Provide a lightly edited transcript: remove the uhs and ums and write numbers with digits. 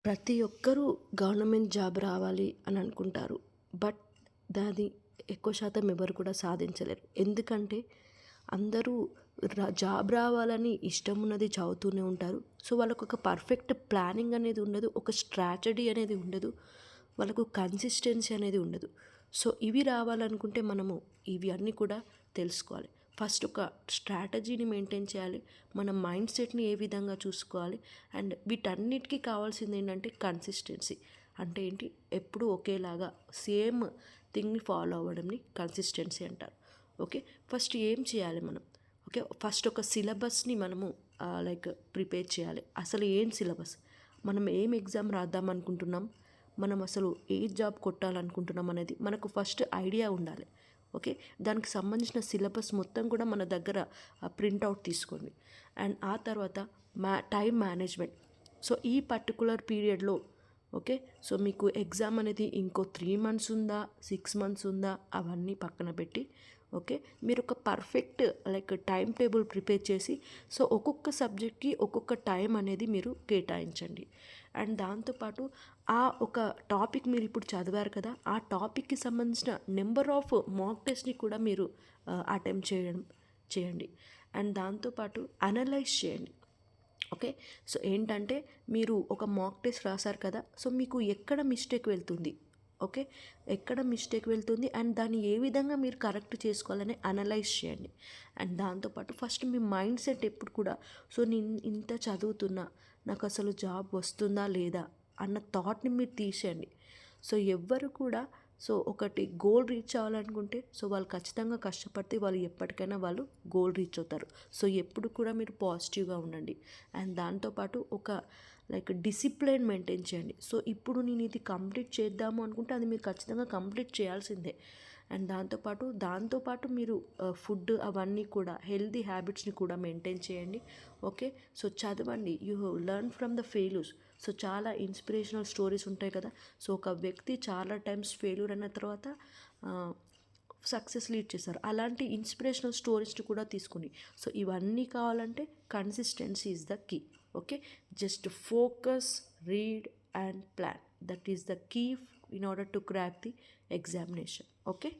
ప్రతి ఒక్కరూ government job రావాలి అని అనుకుంటారు. బట్ దాన్ని ఎక్కువ శాతం ఎవరు కూడా సాధించలేరు. ఎందుకంటే అందరూ జాబ్ రావాలని ఇష్టం ఉన్నది చదువుతూనే ఉంటారు. సో వాళ్ళకు ఒక పర్ఫెక్ట్ ప్లానింగ్ అనేది ఉండదు. ఒక స్ట్రాటజీ అనేది ఉండదు. వాళ్ళకు కన్సిస్టెన్సీ అనేది ఉండదు. సో ఇవి రావాలనుకుంటే మనము ఇవి అన్నీ కూడా తెలుసుకోవాలి. ఫస్ట్ ఒక స్ట్రాటజీని మెయింటైన్ చేయాలి. మన మైండ్ సెట్ని ఏ విధంగా చూసుకోవాలి. అండ్ వీటన్నిటికీ కావాల్సింది ఏంటంటే కన్సిస్టెన్సీ. అంటే ఏంటి, ఎప్పుడు ఒకేలాగా సేమ్ థింగ్ని ఫాలో అవ్వడంని కన్సిస్టెన్సీ అంటారు. ఓకే, ఫస్ట్ ఏం చేయాలి మనం? ఓకే, ఫస్ట్ ఒక సిలబస్ని మనము ప్రిపేర్ చేయాలి. అసలు ఏం సిలబస్, మనం ఏం ఎగ్జామ్ రాద్దాం అనుకుంటున్నాం, మనం అసలు ఏ జాబ్ కొట్టాలనుకుంటున్నాం అనేది మనకు ఫస్ట్ ఐడియా ఉండాలి. ఓకే, దానికి సంబంధించిన సిలబస్ మొత్తం కూడా మన దగ్గర ప్రింట్అవుట్ తీసుకోండి. అండ్ ఆ తర్వాత టైం మేనేజ్మెంట్. సో ఈ పర్టికులర్ పీరియడ్లో ఓకే, సో మీకు ఎగ్జామ్ అనేది ఇంకో 3 months ఉందా, 6 months ఉందా, అవన్నీ పక్కన పెట్టి ఓకే, మీరు ఒక పర్ఫెక్ట్ టైం టేబుల్ ప్రిపేర్ చేసి సో ఒక్కొక్క సబ్జెక్ట్కి ఒక్కొక్క టైం అనేది మీరు కేటాయించండి. అండ్ దాంతోపాటు ఆ ఒక టాపిక్ మీరు ఇప్పుడు చదివారు కదా, ఆ టాపిక్కి సంబంధించిన నెంబర్ ఆఫ్ మాక్ టెస్ట్ని కూడా మీరు అటెంప్ట్ చేయండి. అండ్ దాంతోపాటు అనలైజ్ చేయండి. ఓకే, సో ఏంటంటే మీరు ఒక మాక్ టెస్ట్ రాశారు కదా, సో మీకు ఎక్కడ మిస్టేక్ వెళ్తుంది, ఓకే, ఎక్కడ మిస్టేక్ వెళ్తుంది అండ్ దాన్ని ఏ విధంగా మీరు కరెక్ట్ చేసుకోవాలని అనలైజ్ చేయండి. అండ్ దాంతోపాటు ఫస్ట్ మీ మైండ్ సెట్ ఎప్పుడు కూడా సో నేను ఇంత చదువుతున్నా, నాకు అసలు జాబ్ వస్తుందా లేదా అన్న థాట్ని మీరు తీసేయండి. సో ఎవ్వరు కూడా సో ఒకటి గోల్ రీచ్ అవ్వాలనుకుంటే సో వాళ్ళు ఖచ్చితంగా కష్టపడితే వాళ్ళు ఎప్పటికైనా వాళ్ళు గోల్ రీచ్ అవుతారు. సో ఎప్పుడు కూడా మీరు పాజిటివ్గా ఉండండి. అండ్ దాంతోపాటు ఒక డిసిప్లిన్ మెయింటైన్ చేయండి. సో ఇప్పుడు నేను ఇది కంప్లీట్ చేద్దాము అనుకుంటే అది మీరు ఖచ్చితంగా కంప్లీట్ చేయాల్సిందే. అండ్ దాంతోపాటు మీరు ఫుడ్ అవన్నీ కూడా హెల్తీ హ్యాబిట్స్ని కూడా మెయింటైన్ చేయండి. ఓకే, సో చదవండి. You learn from the failures. So చాలా ఇన్స్పిరేషనల్ స్టోరీస్ ఉంటాయి కదా. సో ఒక వ్యక్తి చాలా టైమ్స్ ఫెయిల్యూర్ అయిన తర్వాత సక్సెస్ లీడ్ చేస్తారు. అలాంటి ఇన్స్పిరేషనల్ స్టోరీస్ని కూడా తీసుకుని సో ఇవన్నీ కావాలంటే consistency is the key. Okay, just focus, read and plan. That is the key in order to crack the examination. Okay.